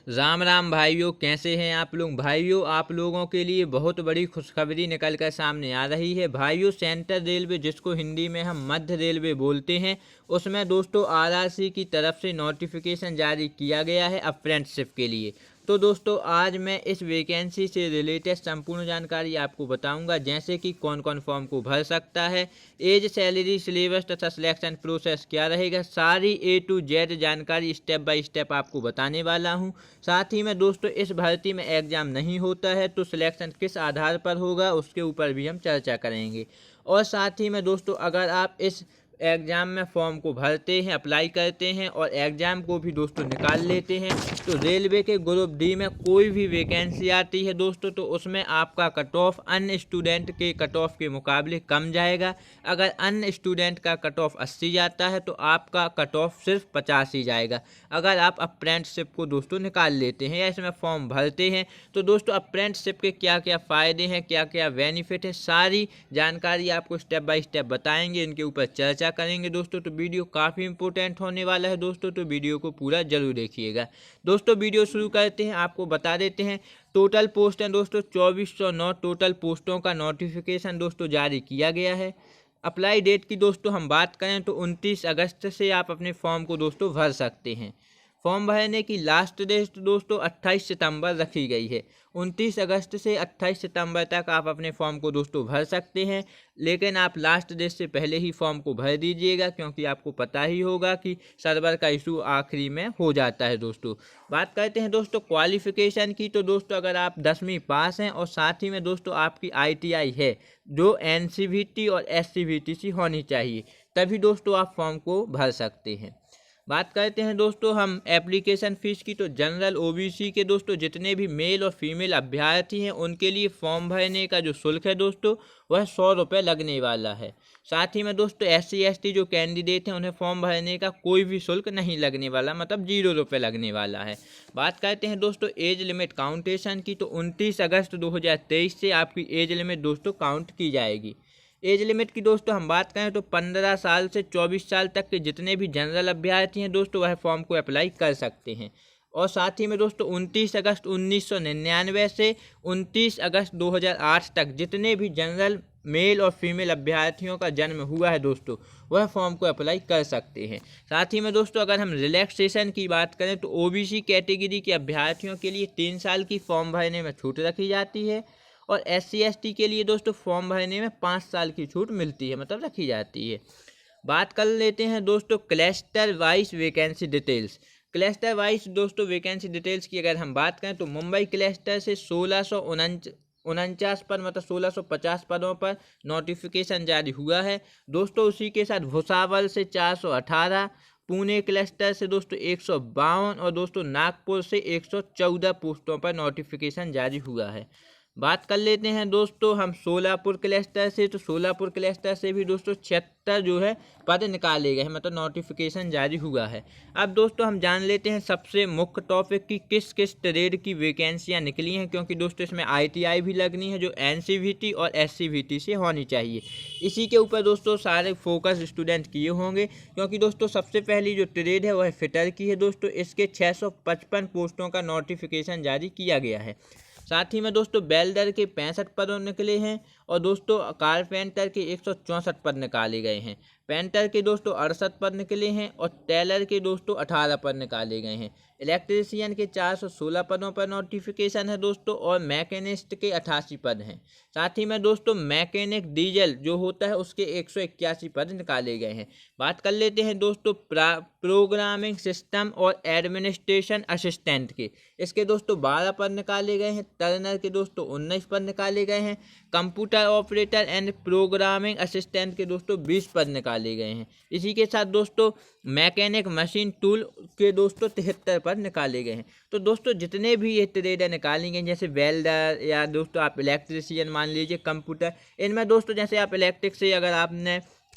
राम राम भाइयों, कैसे हैं आप लोग। भाइयों, आप लोगों के लिए बहुत बड़ी खुशखबरी निकल कर सामने आ रही है। भाइयों, सेंट्रल रेलवे, जिसको हिंदी में हम मध्य रेलवे बोलते हैं, उसमें दोस्तों आरआरसी की तरफ से नोटिफिकेशन जारी किया गया है अप्रेंटिसशिप के लिए। तो दोस्तों आज मैं इस वैकेंसी से रिलेटेड संपूर्ण जानकारी आपको बताऊंगा, जैसे कि कौन कौन फॉर्म को भर सकता है, एज, सैलरी, सिलेबस तथा सिलेक्शन प्रोसेस क्या रहेगा, सारी ए टू जेड जानकारी स्टेप बाय स्टेप आपको बताने वाला हूं। साथ ही में दोस्तों इस भर्ती में एग्ज़ाम नहीं होता है, तो सिलेक्शन किस आधार पर होगा उसके ऊपर भी हम चर्चा करेंगे। और साथ ही में दोस्तों अगर आप इस एग्ज़ाम में फॉर्म को भरते हैं, अप्लाई करते हैं और एग्ज़ाम को भी दोस्तों निकाल लेते हैं, तो रेलवे के ग्रुप डी में कोई भी वैकेंसी आती है दोस्तों, तो उसमें आपका कट ऑफ अन्य स्टूडेंट के कट ऑफ के मुकाबले कम जाएगा। अगर अन्य स्टूडेंट का कट ऑफ 80 जाता है तो आपका कट ऑफ सिर्फ 50 ही जाएगा। अगर आप अप्रेंटिसशिप को दोस्तों निकाल लेते हैं या इसमें फॉर्म भरते हैं, तो दोस्तों अप्रेंटिसशिप के क्या क्या फ़ायदे हैं, क्या क्या बेनिफिट है, सारी जानकारी आपको स्टेप बाय स्टेप बताएंगे, इनके ऊपर चर्चा करेंगे दोस्तों। तो वीडियो काफ़ी इंपॉर्टेंट होने वाला है दोस्तों, तो वीडियो को पूरा जरूर देखिएगा दोस्तों। वीडियो शुरू करते हैं, आपको बता देते हैं टोटल पोस्ट हैं दोस्तों 2409 टोटल पोस्टों का नोटिफिकेशन दोस्तों जारी किया गया है। अप्लाई डेट की दोस्तों हम बात करें तो 29 अगस्त से आप अपने फॉर्म को दोस्तों भर सकते हैं। फॉर्म भरने की लास्ट डेट दोस्तों 28 सितंबर रखी गई है। 29 अगस्त से 28 सितंबर तक आप अपने फॉर्म को दोस्तों भर सकते हैं, लेकिन आप लास्ट डेट से पहले ही फॉर्म को भर दीजिएगा, क्योंकि आपको पता ही होगा कि सर्वर का इशू आखिरी में हो जाता है दोस्तों। बात करते हैं दोस्तों क्वालिफिकेशन की, तो दोस्तों अगर आप 10वीं पास हैं और साथ ही में दोस्तों आपकी ITI है, जो NCVT और SCVTC होनी चाहिए, तभी दोस्तों आप फॉर्म को भर सकते हैं। बात करते हैं दोस्तों हम एप्लीकेशन फ़ीस की, तो जनरल OBC के दोस्तों जितने भी मेल और फीमेल अभ्यर्थी हैं उनके लिए फॉर्म भरने का जो शुल्क है दोस्तों वह 100 रुपये लगने वाला है। साथ ही में दोस्तों SC ST जो कैंडिडेट हैं उन्हें फॉर्म भरने का कोई भी शुल्क नहीं लगने वाला, मतलब 0 रुपये लगने वाला है। बात करते हैं दोस्तों एज लिमिट काउंटेशन की, तो 29 अगस्त 2023 से आपकी एज लिमिट दोस्तों काउंट की जाएगी। एज लिमिट की दोस्तों हम बात करें तो 15 साल से 24 साल तक के जितने भी जनरल अभ्यर्थी हैं दोस्तों वह फॉर्म को अप्लाई कर सकते हैं। और साथ ही में दोस्तों 29 अगस्त 1999 से 29 अगस्त 2008 तक जितने भी जनरल मेल और फीमेल अभ्यर्थियों का जन्म हुआ है दोस्तों वह फॉर्म को अप्लाई कर सकते हैं। साथ ही में दोस्तों अगर हम रिलैक्सेशन की बात करें तो OBC कैटेगरी के अभ्यर्थियों के लिए 3 साल की फॉर्म भरने में छूट रखी जाती है, और SC ST के लिए दोस्तों फॉर्म भरने में 5 साल की छूट मिलती है, मतलब रखी जाती है। बात कर लेते हैं दोस्तों cluster wise vacancy details. Cluster wise दोस्तों वैकेंसी डिटेल्स की अगर हम बात करें तो मुंबई क्लस्टर से 1649 पर, मतलब 1650 पदों पर नोटिफिकेशन जारी हुआ है दोस्तों। उसी के साथ भुसावल से 418, पुणे क्लस्टर से दोस्तों 152 और दोस्तों नागपुर से 114 पोस्टों पर नोटिफिकेशन जारी हुआ है। बात कर लेते हैं दोस्तों हम सोलापुर क्लस्टर से, तो सोलापुर क्लस्टर से भी दोस्तों 76 जो है पद निकाले गए हैं, मतलब नोटिफिकेशन जारी हुआ है। अब दोस्तों हम जान लेते हैं सबसे मुख्य टॉपिक की किस किस ट्रेड की वैकेंसियां निकली हैं, क्योंकि दोस्तों इसमें ITI भी लगनी है जो NCVT और SCVT से होनी चाहिए। इसी के ऊपर दोस्तों सारे फोकस स्टूडेंट किए होंगे, क्योंकि दोस्तों सबसे पहली जो ट्रेड है वह फिटर की है दोस्तों। इसके 655 पोस्टों का नोटिफिकेशन जारी किया गया है। साथ ही में दोस्तों बेल्डर के 65 पद निकले हैं, और दोस्तों कारपेंटर के 164 पद निकाले गए हैं। पेंटर के दोस्तों 68 पद निकले हैं, और टेलर के दोस्तों 18 पद निकाले गए हैं। इलेक्ट्रीशियन के 416 पदों पर नोटिफिकेशन है दोस्तों, और मैकेनिस्ट के 88 पद हैं। साथ ही में दोस्तों मैकेनिक डीजल जो होता है उसके 181 पद निकाले गए हैं। बात कर लेते हैं दोस्तों प्रोग्रामिंग सिस्टम और एडमिनिस्ट्रेशन असिस्टेंट के, इसके दोस्तों 12 पद निकाले गए हैं। टर्नर के दोस्तों 19 पद निकाले गए हैं। Computer operator and programming assistant के दोस्तों 20 पद निकाले गए हैं। इसी के साथ दोस्तों मैकेनिक मशीन टूल के दोस्तों 73 पद निकाले गए हैं। तो दोस्तों जितने भी ये ट्रेड निकाली गई, जैसे वेल्डर या दोस्तों आप इलेक्ट्रीशियन मान लीजिए, कंप्यूटर, इनमें दोस्तों जैसे आप इलेक्ट्रिक से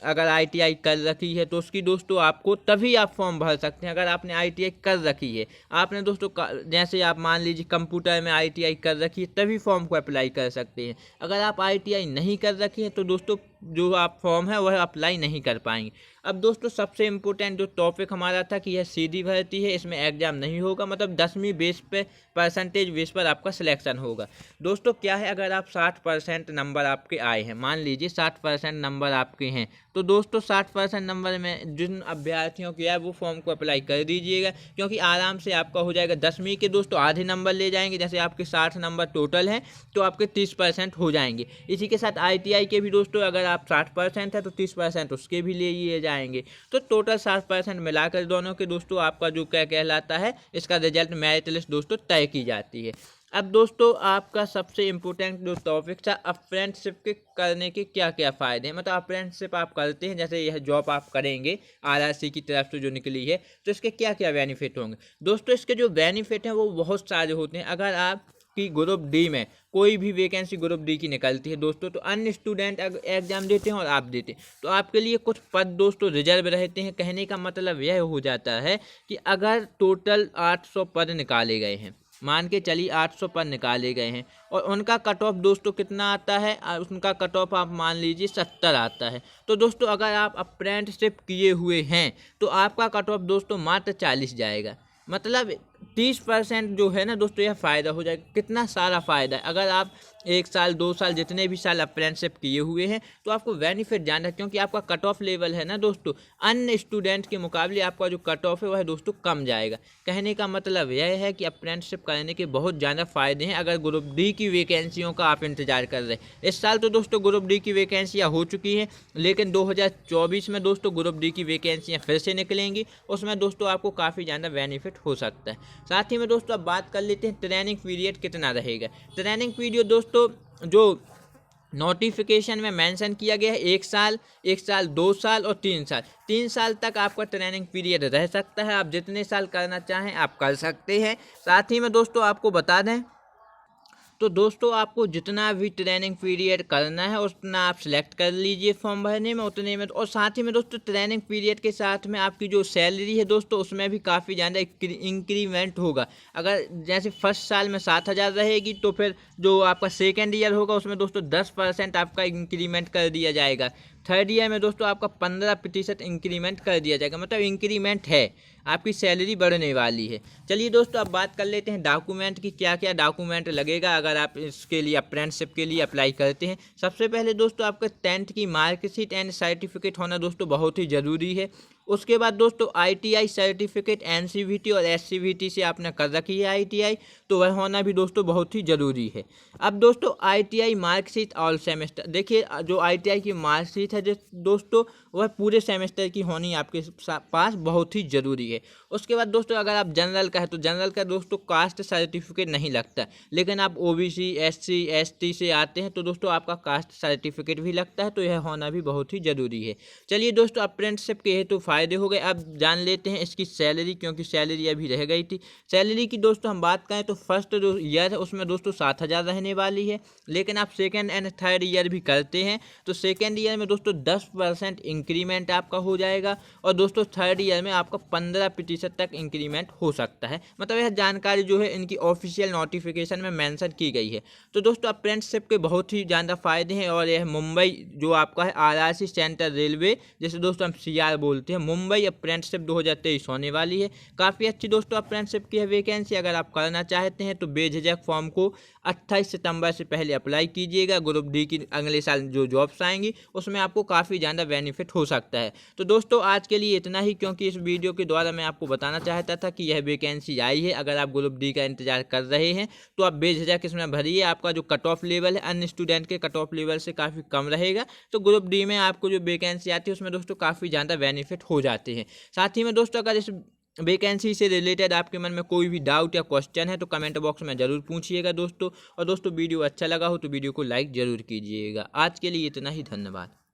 अगर ITI कर रखी है तो उसकी दोस्तों आपको तभी आप फॉर्म भर सकते हैं। अगर आपने ITI कर रखी है, आपने दोस्तों जैसे आप मान लीजिए कंप्यूटर में ITI कर रखी है, तभी फॉर्म को अप्लाई कर सकते हैं। अगर आप ITI नहीं कर रखी है तो दोस्तों जो आप फॉर्म है वह अप्लाई नहीं कर पाएंगे। अब दोस्तों सबसे इम्पोर्टेंट जो टॉपिक हमारा था कि यह सीधी भर्ती है, इसमें एग्जाम नहीं होगा, मतलब 10वीं बेस पे परसेंटेज बेस पर आपका सिलेक्शन होगा। दोस्तों क्या है, अगर आप 60% नंबर आपके आए हैं, मान लीजिए 60% नंबर आपके हैं, तो दोस्तों 60% नंबर में जिन अभ्यर्थियों की है वो फॉर्म को अप्लाई कर दीजिएगा, क्योंकि आराम से आपका हो जाएगा। 10वीं के दोस्तों आधे नंबर ले जाएंगे, जैसे आपके 60 नंबर टोटल हैं तो आपके 30% हो जाएंगे। इसी के साथ ITI के भी दोस्तों अगर आप 60% है तो 30% उसके भी ले लिए जाएंगे, तो टोटल 60% मिलाकर दोनों के दोस्तों आपका जो क्या कहलाता है, इसका रिजल्ट मेरिट लिस्ट दोस्तों तय की जाती है। अब दोस्तों आपका सबसे इम्पोर्टेंट जो टॉपिक था, अप्रेंटिसशिप के करने के क्या क्या फ़ायदे हैं, मतलब अप्रेंटिसशिप आप करते हैं, जैसे यह जॉब आप करेंगे RRC की तरफ से जो निकली है, तो इसके क्या क्या बेनिफिट होंगे। दोस्तों इसके जो बेनिफिट हैं वो बहुत सारे होते हैं। अगर आप कि ग्रुप डी में कोई भी वैकेंसी ग्रुप डी की निकलती है दोस्तों, तो अन्य स्टूडेंट एग्जाम देते हैं और आप देते हैं, तो आपके लिए कुछ पद दोस्तों रिजर्व रहते हैं। कहने का मतलब यह हो जाता है कि अगर टोटल 800 पद निकाले गए हैं, मान के चलिए 800 पद निकाले गए हैं, और उनका कट ऑफ दोस्तों कितना आता है, उनका कट ऑफ आप मान लीजिए 70 आता है, तो दोस्तों अगर आप अप्रेंटिसशिप किए हुए हैं तो आपका कट ऑफ दोस्तों मात्र 40 जाएगा। मतलब 30% जो है ना दोस्तों, यह फ़ायदा हो जाएगा। कितना सारा फ़ायदा है, अगर आप 1 साल 2 साल जितने भी साल अप्रेंटिसशिप किए हुए हैं तो आपको बेनिफिट जाना है, क्योंकि आपका कट ऑफ लेवल है ना दोस्तों, अन्य स्टूडेंट के मुकाबले आपका जो कट ऑफ है वह दोस्तों कम जाएगा। कहने का मतलब यह है कि अप्रेंटिसशिप करने के बहुत ज़्यादा फ़ायदे हैं। अगर ग्रुप डी की वैकेंसियों का आप इंतजार कर रहे हैं, इस साल तो दोस्तों ग्रुप डी की वैकेंसियाँ हो चुकी हैं, लेकिन 2024 में दोस्तों ग्रुप डी की वैकेंसियाँ फिर से निकलेंगी, उसमें दोस्तों आपको काफ़ी ज़्यादा बेनिफिट हो सकता है। साथ ही में दोस्तों अब बात कर लेते हैं ट्रेनिंग पीरियड कितना रहेगा। ट्रेनिंग पीरियड दोस्तों जो नोटिफिकेशन में मेंशन किया गया है, 1 साल 2 साल और 3 साल, 3 साल तक आपका ट्रेनिंग पीरियड रह सकता है। आप जितने साल करना चाहें आप कर सकते हैं। साथ ही में दोस्तों आपको बता दें, तो दोस्तों आपको जितना भी ट्रेनिंग पीरियड करना है उतना आप सिलेक्ट कर लीजिए फॉर्म भरने में, उतने में। और साथ ही में दोस्तों ट्रेनिंग पीरियड के साथ में आपकी जो सैलरी है दोस्तों, उसमें भी काफ़ी ज़्यादा इंक्रीमेंट होगा। अगर जैसे फर्स्ट साल में 7,000 रहेगी, तो फिर जो आपका सेकेंड ईयर होगा उसमें दोस्तों 10% आपका इंक्रीमेंट कर दिया जाएगा। थर्ड ईयर में दोस्तों आपका 15% इंक्रीमेंट कर दिया जाएगा, मतलब इंक्रीमेंट है, आपकी सैलरी बढ़ने वाली है। चलिए दोस्तों अब बात कर लेते हैं डॉक्यूमेंट की, क्या क्या डॉक्यूमेंट लगेगा अगर आप इसके लिए अप्रेंटिसशिप के लिए अप्लाई करते हैं। सबसे पहले दोस्तों आपका 10th की मार्कशीट एंड सर्टिफिकेट होना दोस्तों बहुत ही ज़रूरी है। उसके बाद दोस्तों ITI सर्टिफिकेट NCVT और SCVT से आपने कर रखी है ITI, तो वह होना भी दोस्तों बहुत ही ज़रूरी है। अब दोस्तों ITI मार्कशीट ऑल सेमेस्टर, देखिए जो ITI की मार्कशीट है दोस्तों वह पूरे सेमेस्टर की होनी आपके पास बहुत ही ज़रूरी है। उसके बाद दोस्तों अगर आप जनरल का है तो जनरल का दोस्तों कास्ट सर्टिफिकेट नहीं लगता, लेकिन आप OBC SC ST से आते हैं तो दोस्तों आपका कास्ट सर्टिफिकेट भी लगता है, तो यह होना भी बहुत ही ज़रूरी है। चलिए दोस्तों अप्रेंटिसशिप के हेतु फ़ायदे हो गए। अब जान लेते हैं इसकी सैलरी, क्योंकि सैलरी अभी रह गई थी। सैलरी की दोस्तों हम बात करें तो फर्स्ट जो ईयर है उसमें दोस्तों 7,000 रहने वाली है, लेकिन आप सेकेंड एंड थर्ड ईयर भी करते हैं तो सेकेंड ईयर में दोस्तों 10% इंक्रीमेंट आपका हो जाएगा, और दोस्तों थर्ड ईयर में आपका 15% तक इंक्रीमेंट हो सकता है। मतलब यह जानकारी जो है इनकी ऑफिशियल नोटिफिकेशन में मेंशन की गई है। तो दोस्तों अप्रेंटिसशिप के बहुत ही ज़्यादा फ़ायदे हैं, और यह मुंबई जो आपका है RRC सेंट्रल रेलवे, जैसे दोस्तों हम CR बोलते हैं, मुंबई अप्रेंटिसशिप 2023 होने वाली है। काफ़ी अच्छी दोस्तों अप्रेंटिसशिप की है वैकेंसी। अगर आप करना चाहते हैं तो बेझिझक फॉर्म को 28 सितंबर से पहले अप्लाई कीजिएगा। ग्रुप डी की अगले साल जो जॉब्स आएंगी उसमें आपको काफ़ी ज़्यादा बेनिफिट हो सकता है। तो दोस्तों आज के लिए इतना ही, क्योंकि इस वीडियो के द्वारा मैं आपको बताना चाहता था कि यह वैकेंसी आई है। अगर आप ग्रुप डी का इंतजार कर रहे हैं तो आप बेझिझक इसमें भरिए। आपका जो कट ऑफ लेवल है अन्य स्टूडेंट के कट ऑफ लेवल से काफ़ी कम रहेगा, तो ग्रुप डी में आपको जो वैकेंसी आती है उसमें दोस्तों काफ़ी ज़्यादा बेनिफिट हो जाते हैं। साथ ही में दोस्तों अगर इस वैकेंसी से रिलेटेड आपके मन में कोई भी डाउट या क्वेश्चन है तो कमेंट बॉक्स में ज़रूर पूछिएगा दोस्तों। और दोस्तों वीडियो अच्छा लगा हो तो वीडियो को लाइक ज़रूर कीजिएगा। आज के लिए इतना ही, धन्यवाद।